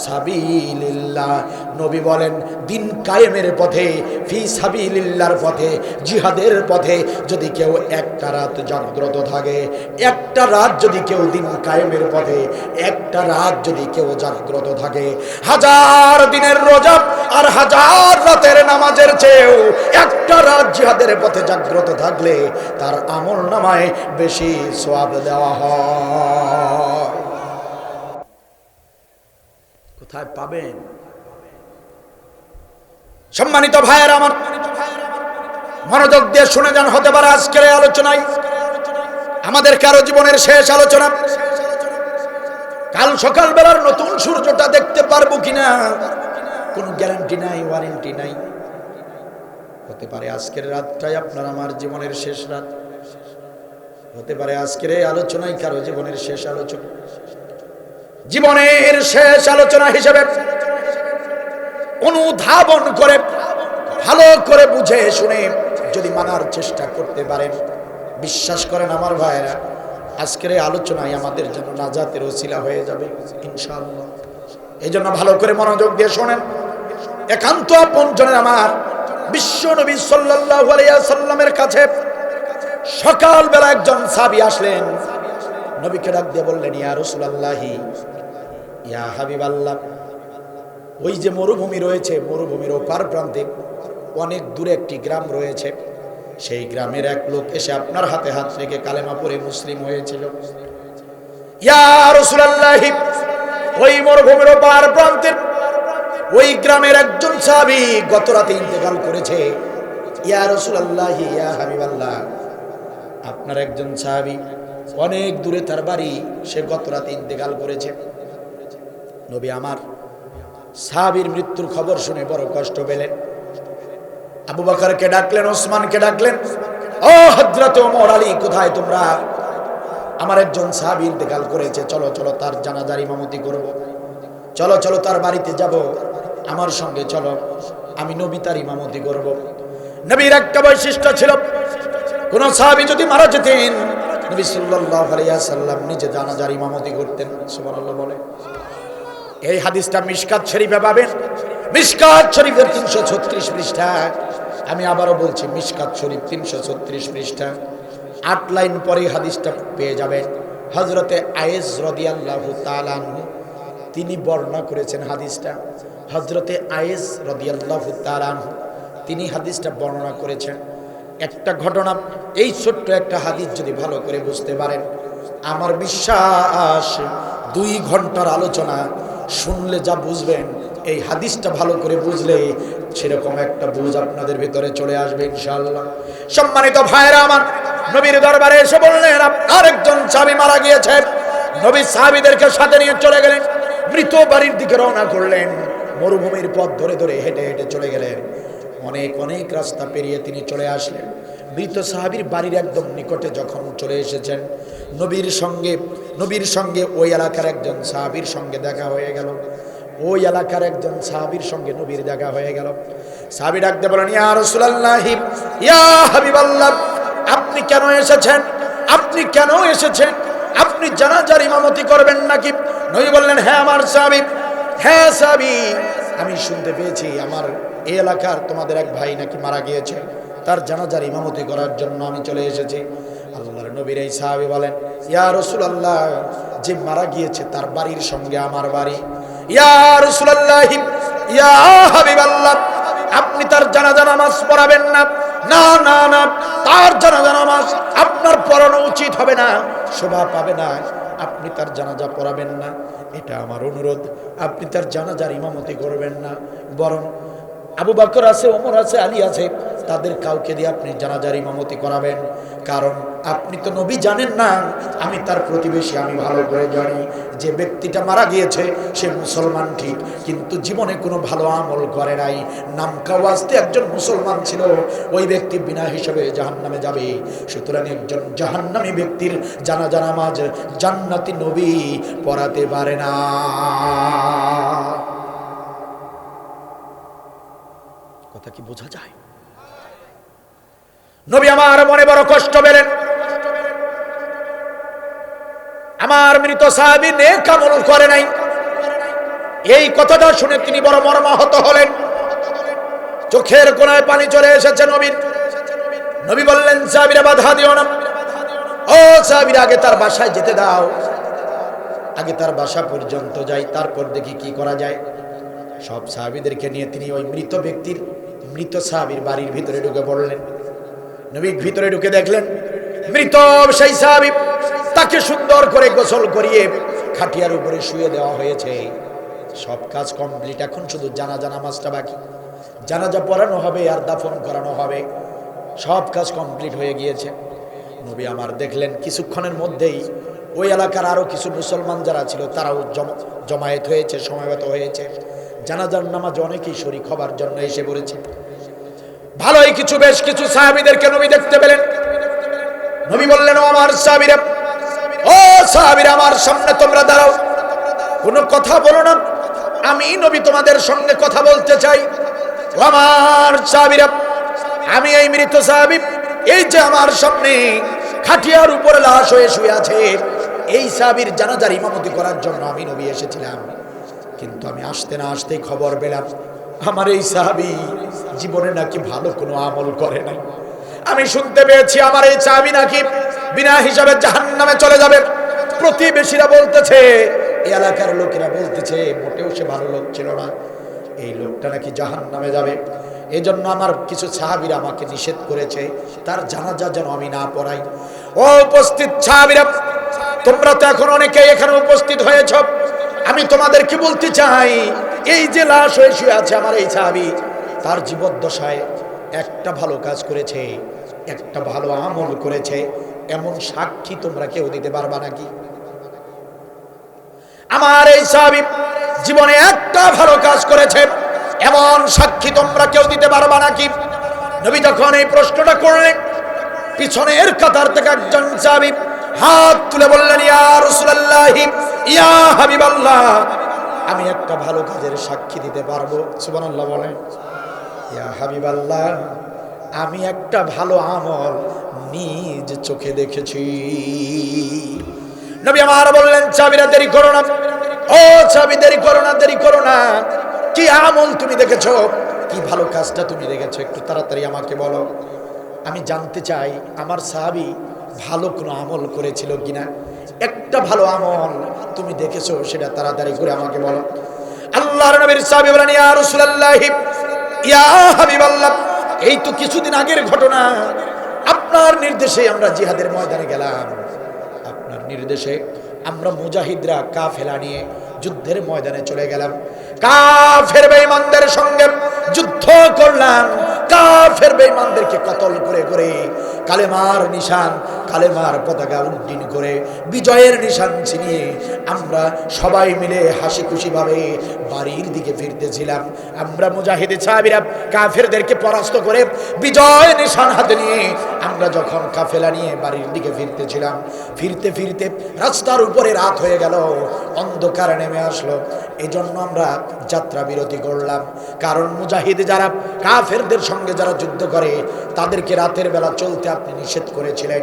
সাবিলিল্লাহ, নবী বলেন দিন কায়েমের পথে, ফি সাবিলিল্লাহর পথে, জিহাদের পথে যদি কেউ একটা রাত জাগ্রত থাকে, একটা রাত যদি কেউ দিন কায়েমের পথে, একটা রাত যদি কেউ জাগ্রত থাকে, 1000 দিনের রোজা আর 1000 রাতের নামাজের চেয়েও একটা রাত জিহাদের পথে জাগ্রত থাকলে তার আমল নামায় বেশি সওয়াব দেওয়া হয়। কোথায় পাবেন? সম্মানিত ভাইয়েরা আমার, মনোযোগ দিয়ে শুনে যান, হতে পারে আজকের এই আলোচনায় আমাদের কারো জীবনের শেষ আলোচনা। কাল সকাল বেলার নতুন সূর্যটা দেখতে পারবো কিনা কোনো গ্যারান্টি নাই, ওয়ারেন্টি নাই। হতে পারে আজকের রাতটাই আপনার আমার জীবনের শেষ রাত, হতে পারে আজকের এই আলোচনায় কারো জীবনের শেষ আলোচনা। জীবনের শেষ আলোচনা হিসেবে অনুধাবন করে ভালো করে বুঝে শুনে যদি মানার চেষ্টা করতে পারেন, বিশ্বাস করেন আমার ভাইয়েরা, আজকের এই আলোচনায় আমাদের জন্য নাজাতের ওসিলা হয়ে যাবে ইনশাআল্লাহ। এই জন্য ভালো করে মনোযোগ দিয়ে শোনেন। একান্ত আপনজনের আমার বিশ্ব নবী সাল্লাল্লাহু আলাইহি ওয়াসাল্লামের কাছে সকালবেলা একজন সাহাবী আসলেন, নবীকে ডাক দিয়ে বললেন, ইয়া রাসূলুল্লাহি, ইয়া হাবিবাল্লাহ, ওই যে মরুভূমি রয়েছে, মরুভূমির ওপার প্রান্তে অনেক দূরে একটি গ্রাম রয়েছে, সেই গ্রামের এক লোক এসে আপনার হাতে হাত রেখে কালেমা পড়ে মুসলিম হয়েছিল। ইয়া রাসূলুল্লাহি, ওই মরুভূমির ওপার প্রান্তের ওই গ্রামের একজন সাহাবী গত রাতে ইন্তেকাল করেছে। ইয়া রাসূলুল্লাহি, ইয়া হাবিবাল্লাহ, আপনার একজন সাহাবী অনেক দূরে তার বাড়ি, সে গত রাতে ইন্তেকাল করেছে। নবী আমার সাহাবীর মৃত্যুর খবর শুনে বড় কষ্ট পেলেন। আবু বকরকে ডাকলেন, ওসমানকে ডাকলেন, ও হযরত ওমর, আলী, কোথায় তোমরা? আমার একজন সাহাবী ইন্তেকাল করেছে, চলো চলো তার জানাজার ইমামতি করব, চলো চলো তার বাড়িতে যাব, আমার সঙ্গে চলো, আমি নবী তার ইমামতি করব। নবীর একটা বৈশিষ্ট্য ছিল, কোন সাহাবী যদি মারা যেতেন, নবী সাল্লাল্লাহু আলাইহি ওয়াসাল্লাম নিজে জানাজার ইমামতি করতেন। সুবহানাল্লাহ বলে। এই হাদিসটা মিশকাত শরীফে পাবেন, মিশকাত শরীফের 336 পৃষ্ঠা। আমি আবারও বলছি, মিশকাত শরীফ 336 পৃষ্ঠা, 8 লাইন পরে হাদিসটা পেয়ে যাবেন। হযরতে আয়েশ রাদিয়াল্লাহু তাআলা আনহু তিনি বর্ণনা করেছেন হাদিসটা। হযরতে আয়েশ রাদিয়াল্লাহু তাআলা আনহু তিনি হাদিসটা বর্ণনা করেছেন। একটা ঘটনা, এই ছোট্ট একটা হাদিস যদি ভালো করে বুঝতে পারেন, আমার বিশ্বাস 2 ঘন্টার আলোচনা শুনলে যা বুঝবেন, এই হাদিসটা ভালো করে বুঝলে সেরকম একটা বুঝ আপনাদের ভিতরে চলে আসবে ইনশাআল্লাহ। সম্মানিত ভাইরা আমার, নবীর দরবারে এসে বললেন, আপনার একজন সাহাবী মারা গিয়েছে। নবী সাহাবীদেরকে সাথে নিয়ে চলে গেলেন, মৃত বাড়ির দিকে রওনা করলেন। মরুভূমির পথ ধরে ধরে হেঁটে হেঁটে চলে গেলেন। অনেক অনেক রাস্তা পেরিয়ে তিনি চলে আসলেন। মৃত সাহাবীর বাড়ির একদম নিকটে যখন চলে এসেছেন, নবীর সঙ্গে ওই এলাকার একজন সাহাবীর সঙ্গে দেখা হয়ে গেল। ওই এলাকার একজন সাহাবীর সঙ্গে নবীর দেখা হয়ে গেল। সাহাবী ডাকতে বলেন, ইয়া রাসূলুল্লাহি, ইয়া হাবিবাল্লাহ, আপনি কেন এসেছেন? আপনি কেন এসেছেন? আপনি জানাজার ইমামতি করবেন নাকি? নবী বললেন, হ্যাঁ আমার সাহাবী, হ্যাঁ সাহাবী, আমি শুনতে পেয়েছি আমার এই এলাকার তোমাদের এক ভাই নাকি মারা গিয়েছে, তার জানাজার ইমামতি করার জন্য আমি চলে এসেছি। আল্লাহর নবীর এই সাহাবী বলেন, ইয়া রাসূলুল্লাহ, যে মারা গিয়েছে তার বাড়ির সঙ্গে আমার বাড়ি। ইয়া রাসূলুল্লাহ, ইয়া হাবিবাল্লাহ, আপনি তার জানাজা নামাজ পড়াবেন না। না না না, তার জানাজা নামাজ আপনার পড়ানো উচিত হবে না, শোভা পাবে না, আপনি তার জানাজা পড়াবেন না, এটা আমার অনুরোধ। আপনি তার জানাজার ইমামতি করবেন না, বরং আবু বকর আছে, ওমর আছে, আলী আছে, তাদের কাউকে দিয়ে আপনি জানাজার ইমামতি করাবেন। কারণ আপনি তো নবী জানেন না, আমি তার প্রতিবেশী, আমি ভালো করে জানি যে ব্যক্তিটা মারা গিয়েছে সে মুসলমান ঠিক, কিন্তু জীবনে কোনো ভালো আমল করে নাই, নাম কাওয়াজতে একজন মুসলমান ছিল, ওই ব্যক্তি বিনা হিসাবে জাহান্নামে যাবে। সুতরাং একজন জাহান্নামী ব্যক্তির জানাজা নামাজ জান্নাতি নবী পড়াতে পারে না। কথা কি বোঝা যায়? নবী আমার মনে বড় কষ্ট পেলেন, আমার মৃত সাহাবী নেক আমল করে নাই, এই কথাটা শুনে তিনি বড় মর্মাহত হলেন, চোখের কোণায় পানি চলে এসেছে নবীর। নবী বললেন, সাহাবীরা বাধা দিও না, ও সাহাবীরা আগে তার বাসায় যেতে দাও, আগে তার বাসা পর্যন্ত যাই, তারপর দেখি কি করা যায়। সব সাহাবীদেরকে নিয়ে তিনি ওই মৃত সাহাবীর বাড়ির ভিতরে ঢুকে পড়লেন। নবী ভিতরে ঢুকে দেখলেন মৃত সেই সাহাবী, তাকে সুন্দর করে গোসল করিয়ে খাটিয়ার উপরে শুয়ে দেওয়া হয়েছে। সব কাজ কমপ্লিট, এখন শুধু জানাজা নামাজটা বাকি, জানাজা পড়ানো হবে আর দাফন করানো হবে, সব কাজ কমপ্লিট হয়ে গিয়েছে। নবী আমার দেখলেন কিছুক্ষণের মধ্যেই ওই এলাকার আরো কিছু মুসলমান যারা ছিল তারাও জমায়েত হয়েছে, সমাবেত হয়েছে, জানাজার নামাজ অনেকেই শরীক হবার জন্য এসে পড়েছে। ভালোই বেশ কিছু সাহাবীদেরকে নবী দেখতে পেলেন। নবী বললেন, ও আমার সাহাবীরা, ও সাহাবীরা, আমার সামনে তোমরা দাঁড়াও, কোনো কথা বলো না, আমি নবী তোমাদের সঙ্গে কথা বলতে চাই। ও আমার সাহাবীরা, আমি এই মৃত সাহাবী, এই যে আমার সামনে খাটিয়ার উপরে লাশ হয়ে শুয়ে আছে, এই সাহাবীর জানাজার ইমামতি করার জন্য আমি নবী এসেছিলাম, কিন্তু আমি আসতে না আসতেই খবর পেলাম আমার এই সাহাবী জীবনে নাকি ভালো কোনো আমল করে নাই। আমি শুনতে পেয়েছি আমার এই সাহাবী নাকি বিনা হিসাবে জাহান্নামে চলে যাবে। প্রতিবেশীরা বলতেছে, এই এলাকার লোকেরা বলতেছে, মোটেও সে ভালো লোক ছিল না, এই লোকটা নাকি জাহান্নামে যাবে। এই জন্য আমার কিছু সাহাবীরা আমাকে নিষেধ করেছে তার জানাজা যেন আমি না পড়াই। ও উপস্থিত সাহাবীরা, তোমরা তো এখন অনেকেই এখানে উপস্থিত হয়েছ, আমি তোমাদেরকে বলতে চাই, এই যে লাশ হয়ে শুয়ে আছে আমার এই সাহাবী, তার জীবদ্দশায় একটা ভালো কাজ করেছে, একটা ভালো আমল করেছে, এমন সাক্ষী তোমরা কেউ দিতে পারবা নাকি? আমার এই সাহাবী জীবনে একটা ভালো কাজ করেছে, এমন সাক্ষী তোমরা কেউ দিতে পারবা নাকি? নবী যখন এই প্রশ্নটা করলেন, পিছনের কাতার থেকে একজন সাহাবী হাত তুলে বললেন, ইয়া রাসূলুল্লাহ, ইয়া হাবিবাল্লাহ, আমি একটা ভালো কাজের সাক্ষী দিতে পারবো। সুবহানাল্লাহ বলেন। ইয়া হাবিবাল্লাহ, আমি একটা ভালো আমল নিজ চোখে দেখেছি। নবী আমার বললেন, সাহাবীরা দেরি করো না, ও সাহাবী দেরি করো না, দেরি করো না, কি আমল তুমি দেখেছো, কি ভালো কাজটা তুমি দেখেছো, একটু তাড়াতাড়ি আমাকে বলো, আমি জানতে চাই আমার সাহাবী ভালো কোনো আমল করেছিল কিনা, একটা ভালো আমল তুমি দেখেছো সেটা তাড়াতাড়ি করে আমাকে বলো। আল্লাহর নবীর সাহাবী বলেন, ইয়া রাসূলুল্লাহ, ইয়া হাবিবাল্লাহ, এই তো কিছুদিন আগের ঘটনা, আপনার নির্দেশে আমরা জিহাদের ময়দানে গেলাম, আপনার নির্দেশে আমরা মুজাহিদরা কাফেলা নিয়ে যুদ্ধের ময়দানে চলে গেলাম, কাফের বেঈমানদের সঙ্গে যুদ্ধ করলাম, কাফের বেঈমানদেরকে কতল করে করে কালেমার নিশান, কালেমার পতাকা উড্ডীন করে বিজয়ের নিশান ছিনিয়ে আমরা সবাই মিলে হাসি খুশি ভাবে বাড়ির দিকে ফিরতেছিলাম। আমরা মুজাহিদ সাহাবীরা কাফেরদেরকে পরাস্ত করে বিজয় নিশান হাতে নিয়ে আমরা যখন কাফেলা নিয়ে বাড়ির দিকে ফিরতেছিলাম, ফিরতে ফিরতে রাস্তার উপরে রাত হয়ে গেল, অন্ধকার নেমে আসলো, এজন্য আমরা যাত্রা বিরতি করলাম। কারণ মুজাহিদ যারা কাফেরদের সঙ্গে যারা যুদ্ধ করে তাদেরকে রাতের বেলা চলতে আপনি নিষেধ করেছিলেন,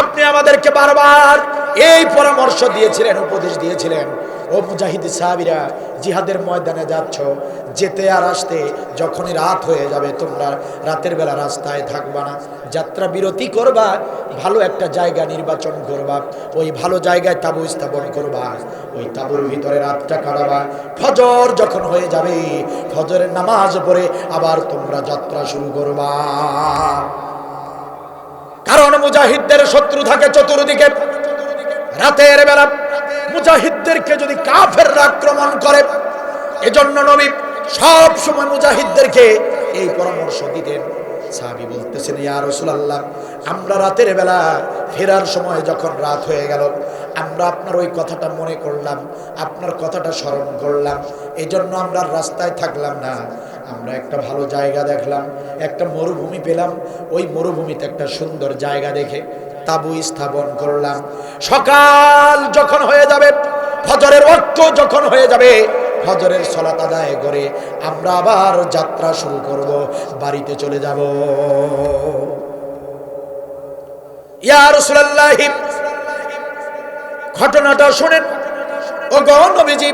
আপনি আমাদেরকে বারবার এই পরামর্শ দিয়েছিলেন, উপদেশ দিয়েছিলেন ও মুজাহিদ সাহাবীরা, জিহাদের ময়দানে যাচ্ছ, যেতে আর আসতে যখনই রাত হয়ে যাবে তোমরা রাতের বেলা রাস্তায় থাকবা না, যাত্রা বিরতি করবা, ভালো একটা জায়গা নির্বাচন করবা, ওই ভালো জায়গায় তাঁবু স্থাপন করবা, ওই তাঁবুর ভিতরে রাতটা কাটাবা। ফজর যখন হয়ে যাবে, ফজরের নামাজ পড়ে আবার তোমরা যাত্রা শুরু করবা। কারণ মুজাহিদদের শত্রু থাকে চতুর্দিকে। রাতের বেলা মুজাহিদদেরকে যদি কাফেররা আক্রমণ করে, এজন্য নবী সব সময় মুজাহিদদেরকে এই পরামর্শ দিতেন। সাহাবী বলতেছেন, ইয়া রাসূলুল্লাহ, আমরা রাতের বেলা ফেরার সময় যখন রাত হয়ে গেল, আমরা আপনার ওই কথাটা মনে করলাম, আপনার কথাটা স্মরণ করলাম, এজন্য আমরা রাস্তায় থাকলাম না, আমরা একটা ভালো জায়গা দেখলাম, একটা মরুভূমি পেলাম, ওই মরুভূমিতে একটা সুন্দর জায়গা দেখে তাঁবু স্থাপন করলাম। সকাল যখন হয়ে যাবে, ফজরের ওয়াক্ত যখন হয়ে যাবে, ফজরের সালাত আদায় করে আমরা আবার যাত্রা শুরু করব, বাড়িতে চলে যাব। ইয়া রাসূলুল্লাহ, ঘটনাটা শুনেন। ও গো নবীজি,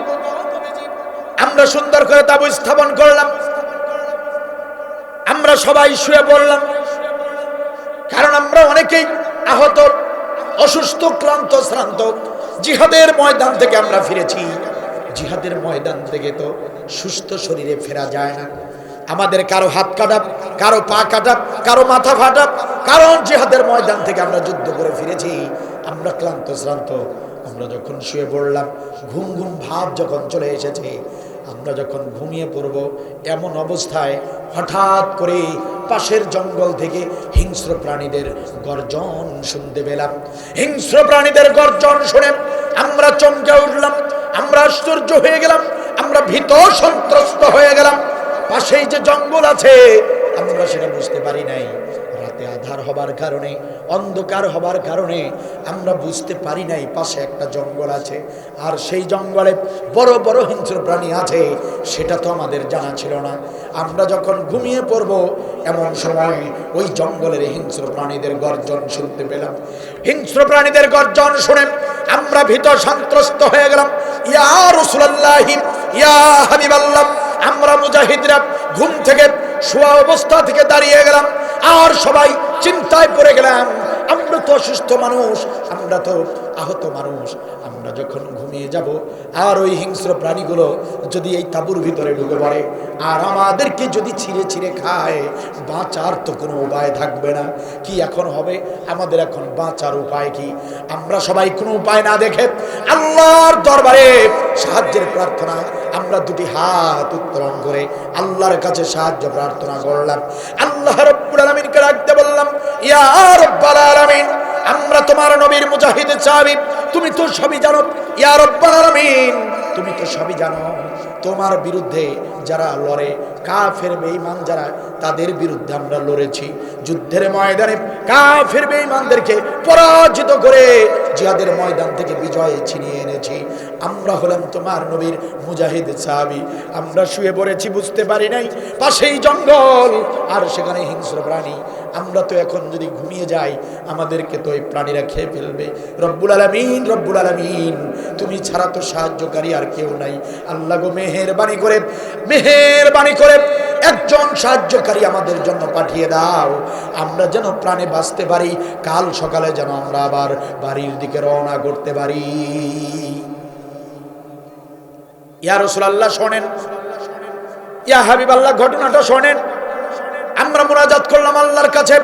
আমরা সুন্দর করে তাঁবু স্থাপন করলাম, আমরা সবাই শুয়ে পড়লাম, কারণ আমরা অনেকেই আহত, অসুস্থ, ক্লান্ত, শ্রান্ত। জিহাদের ময়দান থেকে আমরা ফিরেছি, জিহাদের ময়দান থেকে তো সুস্থ শরীরে ফেরা যায় না। আমাদের কারো হাত কাটা, কারো পা কাটা, কারো মাথা ফাটা, কারণ জিহাদের ময়দান থেকে আমরা যুদ্ধ করে ফিরেছি, আমরা ক্লান্ত শ্রান্ত। আমরা যখন শুয়ে পড়লাম, ঘুম ঘুম ভাব যখন চলে এসেছে, আমরা যখন ঘুমিয়ে পড়ব, এমন অবস্থায় হঠাৎ করে পাশের জঙ্গল থেকে হিংস্র প্রাণীদের গর্জন শুনতে পেলাম। হিংস্র প্রাণীদের গর্জন শুনে আমরা চমকে উঠলাম, আমরা আশ্চর্য হয়ে গেলাম, আমরা ভীত সন্ত্রস্ত হয়ে গেলাম। পাশেই যে জঙ্গল আছে আমরা সেটা বুঝতে পারি নাই। রাতে আধার হবার কারণে, অন্ধকার হবার কারণে আমরা বুঝতে পারি নাই পাশে একটা জঙ্গল আছে, আর সেই জঙ্গলে বড় বড় হিংস্র প্রাণী আছে, সেটা তো আমাদের জানা ছিল না। আমরা যখন ঘুমিয়ে পড়ব, এমন সময় ওই জঙ্গলের হিংস্র প্রাণীদের গর্জন শুনতে পেলাম। হিংস্র প্রাণীদের গর্জন শুনে আমরা ভীত সন্ত্রস্ত হয়ে গেলাম। ইয়া রাসূলুল্লাহ, ইয়া হাবিবাল্লাহ, আমরা মুজাহিদরা ঘুম থেকে শোয়া অবস্থা থেকে দাঁড়িয়ে গেলাম, আর সবাই চিন্তায় পড়ে গেলাম। আমরা তো অসুস্থ মানুষ, আমরা তো আহত মানুষ, আমরা যখন ঘুমিয়ে যাব, আর ওই হিংস্র প্রাণীগুলো যদি এই তাঁবুর ভিতরে ঢুকে পড়ে আর আমাদেরকে যদি ছিঁড়ে ছিঁড়ে খায়, বাঁচার তো কোনো উপায় থাকবে না। কি এখন হবে? আমাদের এখন বাঁচার উপায় কি? আমরা সবাই কোনো উপায় না দেখে আল্লাহর দরবারে সাহায্যের প্রার্থনা, আমরা দুটি হাত উত্তোলন করে আল্লাহর কাছে সাহায্য প্রার্থনা করলাম। আল্লাহ রাব্বুল আলামিনকে ডাকতে বললাম, ইয়া রাব্বাল আলামিন, আমরা তোমার নবীর মুজাহিদ সাহাবী, তুমি তো সবই জানো। ইয়া রাব্বাল আলামিন, তুমি তো সবই জানো। তোমার বিরুদ্ধে যারা লড়ে, কাফের বেঈমান যারা, তাদের বিরুদ্ধে আমরা লড়েছি। যুদ্ধের ময়দানে কাফের বেঈমানদেরকে পরাজিত করে জিহাদের ময়দান থেকে বিজয় ছিনিয়ে এনেছি। আমরা হলাম তোমার নবীর মুজাহিদ সাহাবী। আমরা শুয়ে পড়েছি, বুঝতে পারি নাই পাশেই জঙ্গল, আর সেখানে হিংস্র প্রাণী। আমরা তো এখন যদি ঘুমিয়ে যাই, আমাদেরকে তো এই প্রাণীরা খেয়ে ফেলবে। রব্বুল আলামিন, রব্বুল আলামিন, তুমি ছাড়া তো সাহায্যকারী আর কেউ নাই। আল্লাহ গো, মেহেরবানি করে, মেহেরবানি করে একজন সাহায্যকারী আমাদের জন্য পাঠিয়ে দাও, আমরা যেন প্রাণে বাঁচতে পারি, কাল সকালে যেন আমরা আবার বাড়ির দিকে রওনা করতে পারি। ইয়া রাসূলুল্লাহ, শোনেন, ইয়া হাবিবাল্লাহ, ঘটনাটা শোনেন। আমরা মুনাজাত করলাম আল্লাহর কাছে,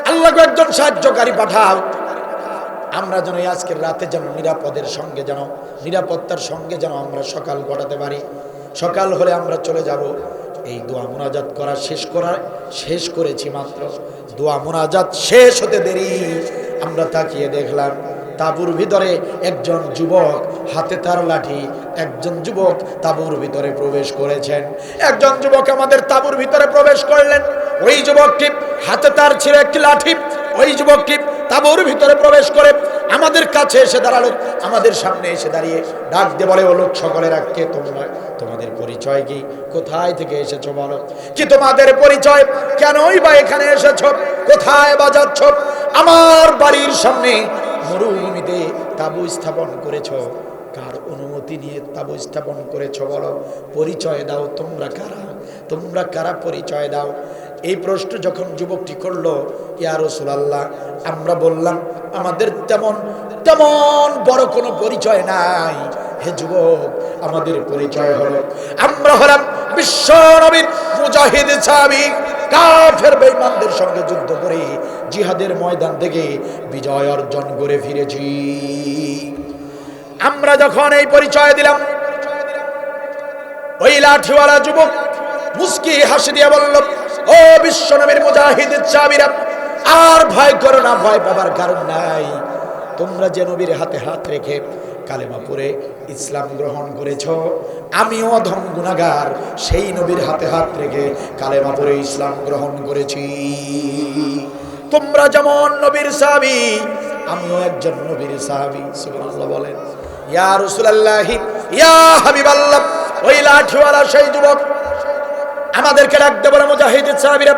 আল্লাহ গো, একজন সাহায্যকারী পাঠাও, আমরা যেন আজকের রাতে যেন নিরাপদের সঙ্গে, যেন নিরাপত্তার সঙ্গে যেন আমরা সকাল কাটাতে পারি। সকাল হলে আমরা চলে যাব। এই দোয়া মুনাজাত শেষ করেছি মাত্র। দোয়া মুনাজাত শেষ হতে দেরি, আমরা তাকিয়ে দেখলাম তাঁবুর ভিতরে একজন যুবক, হাতে তার লাঠি, একজন যুবক তাঁবুর ভিতরে প্রবেশ করেছেন। একজন যুবক আমাদের তাঁবুর ভিতরে প্রবেশ করলেন। ওই যুবকটি হাতে তার ছিল একটি লাঠি। ওই যুবকটি তাঁবুর ভিতরে প্রবেশ করে আমাদের কাছে এসে দাঁড়ালো, আমাদের সামনে এসে দাঁড়িয়ে ডাক দিয়ে বলে, ও লোক সকলেরা, কে তোমরা? তোমাদের পরিচয় কি? কোথায় থেকে এসেছো বলো? কি তোমাদের পরিচয়? কেনই বা এখানে এসেছো? কোথায় বাজাচ্ছ? আমার বাড়ির সামনে মরুভূমিতে তাঁবু স্থাপন করেছো, কার অনুমতি নিয়ে তাবু স্থাপন করেছ বলো, পরিচয় দাও, তোমরা কারা, তোমরা কারা, পরিচয় দাও। এই প্রশ্ন যখন যুবকটি করলো, ইয়া রাসূলুল্লাহ, আমরা বললাম আমাদের তেমন বড় কোনো পরিচয় নাই হে যুবক, আমাদের পরিচয় হলো আমরা হলাম বিশ্ব নবীর মুজাহিদ সাহাবী, কাফের বেঈমানদের সঙ্গে যুদ্ধ করে জিহাদের ময়দান থেকে বিজয় অর্জন করে ফিরেছি। আমরা যখন এই পরিচয় দিলাম, ওই লাঠিওয়ালা যুবক মুস্কি হাসি দিয়ে বলল, ও বিশ্ব নবীর মুজাহিদ সাহাবীরা, আর ভয় করো না, ভয় পাবার কারণ নাই। তোমরা যে নবীর হাতে হাত রেখে কালেমা পড়ে ইসলাম গ্রহণ করেছ, আমিও অধম গুনাহগার সেই নবীর হাতে হাত রেখে কালেমা পড়ে ইসলাম গ্রহণ করেছি। তোমরা যেমন নবীর সাহাবী, আমিও একজন নবীর সাহাবী। সুবহানাল্লাহ বলেন। ইয়া রাসূলুল্লাহ, ইয়া হাবিবাল্লাহ, ওই লাঠিওয়ালা সেই যুবক আমাদেরকে ডাকতে বলে, মুজাহিদ সাহাবীরা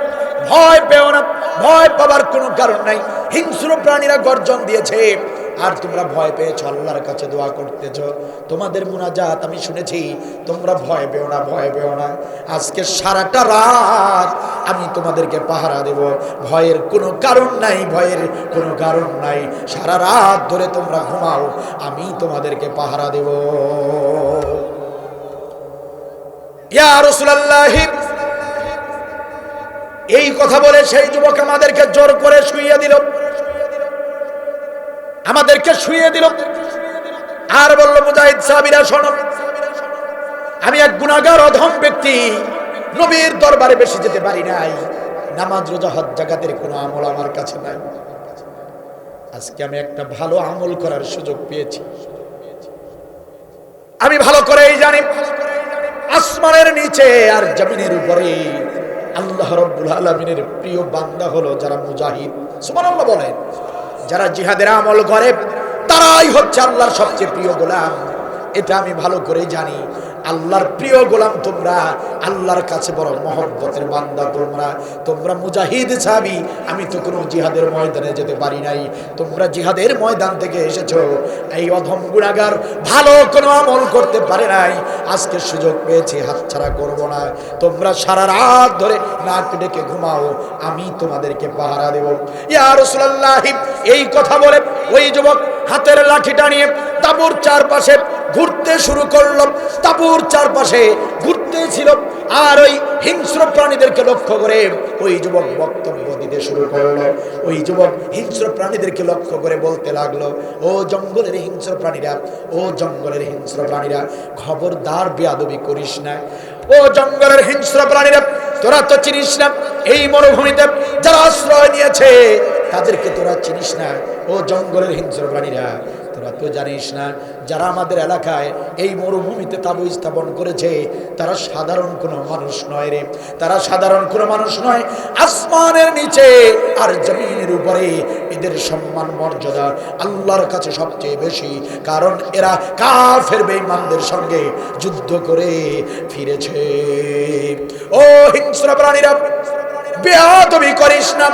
ভয় পেও না, ভয় পাবার কোনো কারণ নাই। হিংস্র প্রাণীরা গর্জন দিয়েছে আর তোমরা ভয় পেয়েছ, আল্লাহর কাছে দোয়া করতেছ, তোমাদের মুনাজাত আমি শুনেছি, তোমরা ভয় পেও না, ভয় পেও না। আজকে সারাটা রাত আমি তোমাদেরকে পাহারা দেব, ভয়ের কোনো কারণ নাই, ভয়ের কোনো কারণ নাই। সারা রাত ধরে তোমরা ঘুমাও, আমি তোমাদেরকে পাহারা দেব। ইয়া রাসূলুল্লাহ, এই কথা বলে সেই যুবক আমাদেরকে জোর করে শুইয়ে দিল, আমাদেরকে শুইয়ে দিল আর বলল, মুজাহিদ সাহাবীরা শোনো, আমি এক গুনাহগার অধম ব্যক্তি, নবীর দরবারে বেশি যেতে পারি নাই, নামাজ রোজা হজ যাকাতের কোনো আমল আমার কাছে নাই। আজকে আমি একটা ভালো আমল করার সুযোগ পেয়েছি। আমি ভালো করেই জানি আসমানের নিচে আর জমিনের উপরে আল্লাহ রাব্বুল আলামিনের প্রিয় বান্দা হলো যারা মুজাহিদ। সুবহানাল্লাহ বলেন। যারা জিহাদের আমল করে তারাই হচ্ছে আল্লাহর সবচেয়ে প্রিয় গোলাম। এটা আমি ভালো করে জানি। আল্লাহর প্রিয় গোলাম তোমরা, আল্লাহর কাছে বড় মহব্বতের বান্দা তোমরা। তোমরা মুজাহিদ সাহাবী, আমি তো কোনো জিহাদের ময়দানে যেতে পারি নাই, তোমরা জিহাদের ময়দান থেকে এসেছো। এই অধম গুনাহগার ভালো কোনো আমল করতে পারে নাই, আজকে সুযোগ পেয়েছি, হাতছাড়া করব না। তোমরা সারা রাত ধরে নাক ডেকে ঘুমাও, আমি তোমাদেরকে পাহারা দেব। ইয়া রাসূলুল্লাহ, এই কথা বলে ওই যুবক হাতের লাঠিটা নিয়ে তাঁবুর চারপাশে ঘুরতে শুরু করলো। তাঁবুর চারপাশে ঘুরতেছিল আর ওই হিংস্র প্রাণীদেরকে লক্ষ্য করে ওই যুবক বক্তব্য দিতে শুরু করলো। ওই যুবক হিংস্র প্রাণীদেরকে লক্ষ্য করে বলতে লাগলো, ও জঙ্গলের হিংস্র প্রাণীরা, ও জঙ্গলের হিংস্র প্রাণীরা, খবরদার বেয়াদবি করিস না। ও জঙ্গলের হিংস্র প্রাণীরা, তোরা তো চিনিস না এই মরুভূমিতে যারা আশ্রয় নিয়েছে তাদেরকে তোরা চিনিস না। ও জঙ্গলের হিংস্র প্রাণীরা, তোরা তো জানিস না যারা আমাদের এলাকায় এই মরুভূমিতে তাঁবু স্থাপন করেছে তারা সাধারণ কোনো মানুষ নয় রে, তারা সাধারণ কোনো মানুষ নয়। আসমানের নিচে আর জমিনের উপরে এদের সম্মান মর্যাদা আল্লাহর কাছে সবচেয়ে বেশি, কারণ এরা কাফের বেঈমানদের সঙ্গে যুদ্ধ করে ফিরেছে। ও হিংস্র প্রাণীরা, বেয়াদবি করিস না,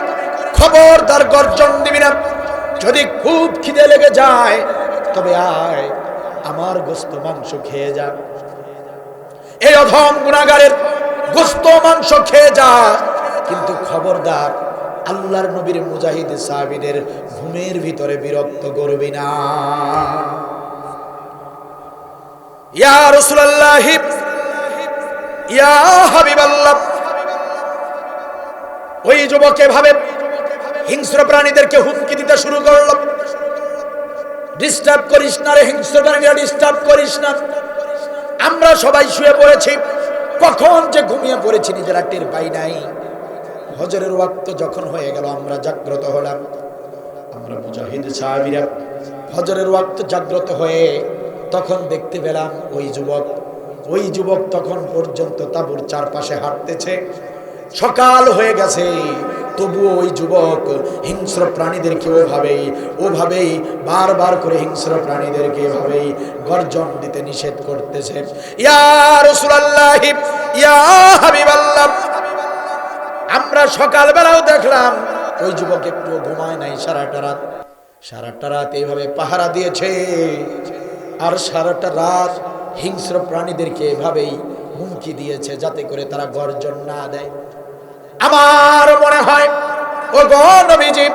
খবরদার গর্জন দিবি না। যদি খুব খিদে লেগে যায় তবে আয়, আমার গোস্ত মাংস খেয়ে যা। এই অধম গুনাহগারের গোস্ত মাংস খেয়ে যা, কিন্তু খবরদার আল্লাহর নবীর মুজাহিদ সাহাবীদের ঘুমের ভিতরে বিরক্ত করবি না। ইয়া রাসূলুল্লাহ, ইয়া হাবিবাল্লাহ, ওই যুবক এভাবে হিংস্র প্রাণীদেরকে হুমকি দিতে শুরু করলো, ডিস্টার্ব করিস না রে হিংস্র প্রাণীরা, ডিস্টার্ব করিস না। আমরা সবাই শুয়ে পড়েছি, কখন যে ঘুমিয়ে পড়েছি নিজেরা টের পাই নাই। হজরের ওয়াক্ত যখন হয়ে গেল আমরা জাগ্রত হলাম। আমরা মুজাহিদ সাহাবীরা হজরের ওয়াক্ত জাগ্রত হয়ে তখন দেখতে পেলাম ওই যুবক তখন পর্যন্ত তাঁবুর চারপাশে হাঁটতেছে। সকাল হয়ে গেছে, তবুও ওই যুবক হিংস্র প্রাণীদেরকে ওভাবেই বারবার করে হিংস্র প্রাণীদেরকে এভাবেই গর্জন দিতে নিষেধ করতেছে। ইয়া রাসূলুল্লাহ, ইয়া হাবিবাল্লাহ, আমরা সকালবেলাও দেখলাম ওই যুবক একটু ঘুমায় নাই, সারাটা রাত এইভাবে পাহারা দিয়েছে। আর সারাটা রাত হিংস্র প্রাণীদেরকে এভাবেই হুমকি দিয়েছে যাতে করে তারা গর্জন না দেয়। আমার মনে হয় ও গো নবীজি,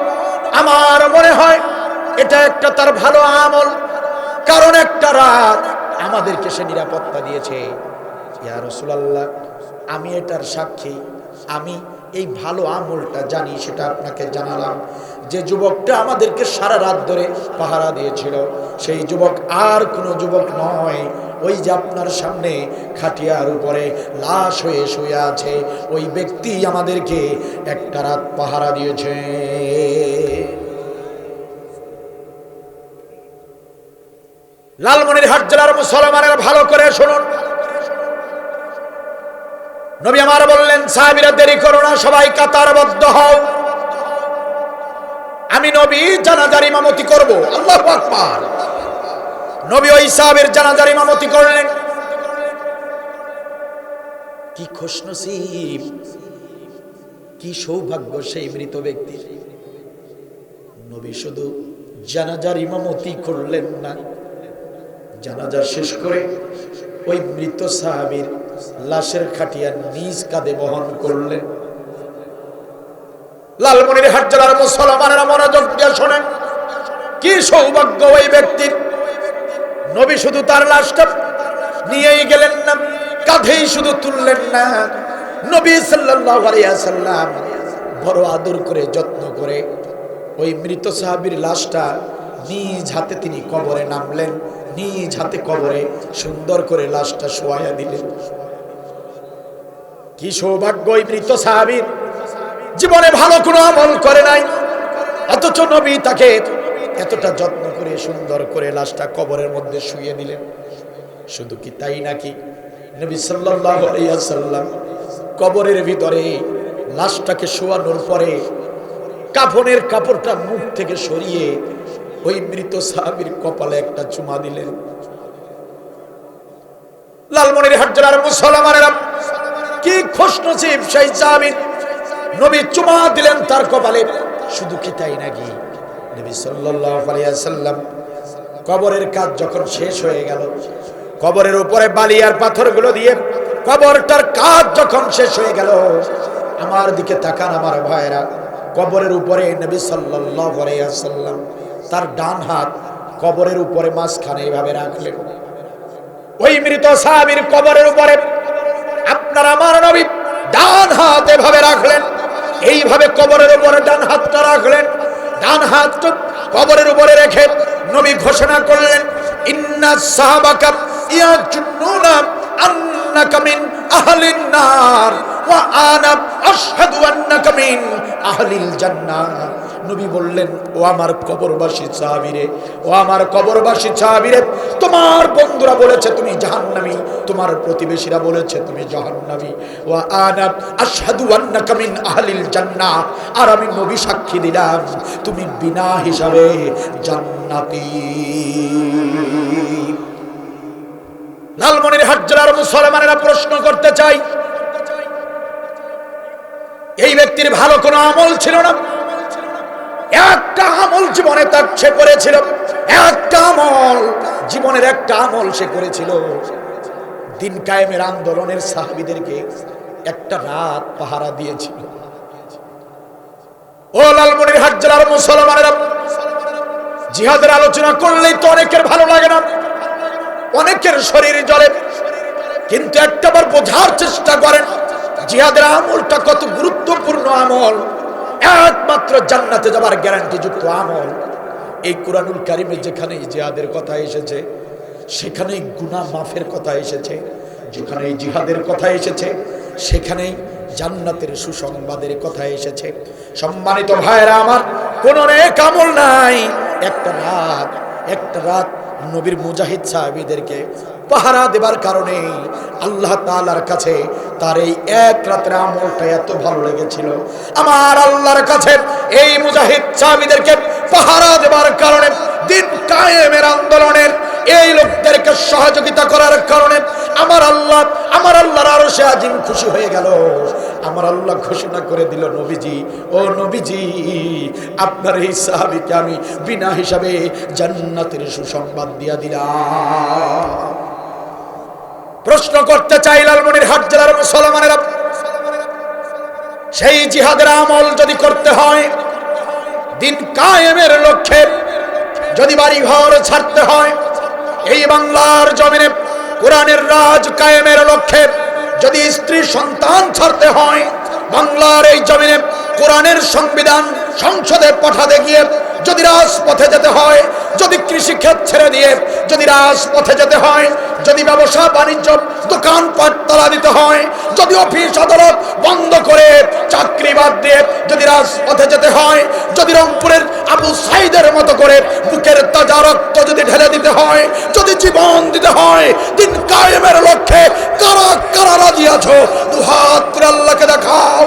আমার মনে হয় এটা একটা তার ভালো আমল, কারণ একটা রাত আমাদেরকে সে নিরাপত্তা দিয়েছে। ইয়া রাসূলুল্লাহ, আমি এটার সাক্ষী, আমি এই ভালো আমলটা জানি, সেটা আপনাকে জানালাম। যে যুবকটা আমাদেরকে সারা রাত ধরে পাহারা দিয়েছিল, সেই যুবক আর কোনো যুবক নয়। ওই যে আপনার সামনে খাটিয়ার উপরে লাশ হয়ে শুয়ে আছে, ওই ব্যক্তি আমাদেরকে একটা রাত পাহারা দিয়েছে। লালমনিরহাট জেলার মুসলমানেরা ভালো করে শুনুন, নবী আমার বললেন, সাহাবীরা দেরি করো না, সবাই কাতারবদ্ধ হও, আমি নবী জানাজার ইমামতি করব। আল্লাহু আকবার। নবী ওই সাহাবীর জানাজার ইমামতি করলেন। কি খুশনসিব, কি সৌভাগ্য সেই মৃত ব্যক্তির। নবী শুধু জানাজার ইমামতি করলেন না, জানাজা শেষ করে ওই মৃত সাহাবীর লাশের খাটিয়া নিজ কাঁধে বহন করলেন। লালমনিরহাট জেলার মুসলমানেরা মনোযোগ দিয়ে শোনেন, কি সৌভাগ্য ওই ব্যক্তির। নবী শুধু তার লাশটা নিয়েই গেলেন না, কাঁধেই শুধু তুললেন না, নবী সাল্লাল্লাহু আলাইহি ওয়াসাল্লাম বড় আদর করে যত্ন করে ওই মৃত সাহাবীর লাশটা নিজ হাতে তিনি কবরে নামলেন, নিজ হাতে কবরে সুন্দর করে লাশটা শোয়াইয়া দিলেন। কি সৌভাগ্য ওই মৃত সাহাবীর, জীবনে ভালো কোনো আমল করে নাই, অথচ নবী তাকে এতটা যত্ন করে সুন্দর করে লাশটা কবরের মধ্যে শুইয়ে দিলেন। শুধু কি তাই নাকি, নবী সাল্লাল্লাহু আলাইহি ওয়াসাল্লাম কবরের ভিতরে লাশটাকে শোয়ানোর পরে কাফনের কাপড়টা মুখ থেকে সরিয়ে ওই মৃত সাহাবীর কপালে একটা চুমা দিলেন। লালমনিরহাট জেলার মুসলমানেরা কি খুশনসিব সেই সাহাবী, নবী চুমা দিলেন তার কপালে। শুধু কি তাই নাকি, নবী সাল্লাল্লাহু আলাইহি ওয়াসাল্লাম কবরের কাজ যখন শেষ হয়ে গেল, কবরের উপরে বালি আর পাথরগুলো দিয়ে কবরটার কাজ যখন শেষ হয়ে গেল, আমার দিকে তাকান আমার ভাইরা, কবরের উপরে নবী সাল্লাল্লাহু আলাইহি ওয়াসাল্লাম তার ডান হাত কবরের উপরে মাঝখানে এইভাবে রাখলেন। ওই মৃত সাহাবীর কবরের উপরে আপনার আমার নবী ডান হাত এভাবে রাখলেন, এইভাবে কবরের উপরে ডান হাতটা রাখলেন। ডান হাতটা কবরের উপরে রেখে নবী ঘোষণা করলেন, ইন্না সাহাবাকা ইয়াজুন্নুনা আন্নাকা মিন আহলিন নার ওয়া আনা আশহাদু আন্নাকা মিন আহলিল জান্নাহ। নবী বললেন, ও আমার কবরবাসী সাহাবীরে, ও আমার কবরবাসী সাহাবীরে, তোমার বন্ধুরা বলেছে তুমি জাহান্নামী, তোমার প্রতিবেশীরা বলেছে তুমি জাহান্নামী। ওয়া আনা আশহাদু আন্নাকা মিন আহলিল জান্নাহ, আর আমি নবী সাক্ষী দিলাম তুমি বিনা হিসাবে জান্নাতি। লালমনিরহাট জেলার মুসলমানেরা প্রশ্ন করতে চাই, এই ব্যক্তির ভালো কোনো আমল ছিল না? একটা আমল জীবনে তার সে করেছিল, একটা আমল জীবনের একটা আমল সে করেছিল, দিন কায়েমের আন্দোলনের সাহাবীদেরকে একটা রাত পাহারা দিয়েছিল। ও লালমনিরহাট জেলার মুসলমানেরা, জিহাদের আলোচনা করলেই তো অনেকের ভালো লাগে না, অনেকের শরীর জ্বলে, কিন্তু একটাবার বোঝার চেষ্টা করেন জিহাদের আমলটা কত গুরুত্বপূর্ণ আমল, একমাত্র জান্নাতে যাবার গ্যারান্টি যুক্ত আমল। এই কুরআনুল কারীমে যেখানে জিহাদের কথা এসেছে, সেখানেই গুনাহ মাফের কথা এসেছে, যেখানে জিহাদের কথা এসেছে, সেখানেই জান্নাতের সুসংবাদের কথা এসেছে। সম্মানিত ভাইরা আমার, কোন নেক আমল নাই, একটা রাত নবীর মুজাহিদ সাহাবীদেরকে পাহারা দেবার কারণে আল্লাহ তাআলার কাছে তার এই এক রাতের আমলটা এত ভালো লেগেছিল। আমার আল্লাহর কাছে এই মুজাহিদ সাহাবীদেরকে পাহারা দেবার কারণে, দিন কায়েমের আন্দোলনের এই লোকদেরকে সহযোগিতা করার কারণে আমার আল্লাহর আরশে আজিম খুশি হয়ে গেল। আমার আল্লাহ ঘোষণা করে দিল, নবীজি, ও নবীজি, আপনার এই সাহাবীকে আমি বিনা হিসাবে জান্নাতের সুসংবাদ দিয়া দিলাম। প্রশ্ন করতে চাই লালমনিরহাট জেলার মুসলমানেরা, সেই জিহাদের আমল যদি করতে হয়, দিন কায়েমের লক্ষ্যে যদি বাড়ি ঘর ছাড়তে হয়, এই বাংলার জমিনে কোরআনের রাজ কায়েমের লক্ষ্যে যদি স্ত্রী সন্তান ছাড়তে হয়, বাংলার এই জমিনে কোরআনের সংবিধান সংসদে পাঠাতে গিয়ে যদি রাজপথে যেতে হয়, যদি কৃষিক্ষেত ছেড়ে দিয়ে যদি রাজপথে যেতে হয়, যদি ব্যবসা বাণিজ্য দোকানপাট তালা দিতে হয়, যদি অফিস আদালত বন্ধ করে চাকরি বাদ দিয়ে যদি রাজপথে যেতে হয়, যদি রংপুরের আবু সাইদের মতো করে বুকের তাজা রক্ত যদি ঢেলে দিতে হয়, যদি জীবন দিতে হয় দিন কায়েমের লক্ষ্যে, কারা কারা রাজি আছো? দুহাত করে আল্লাহকে দেখাও।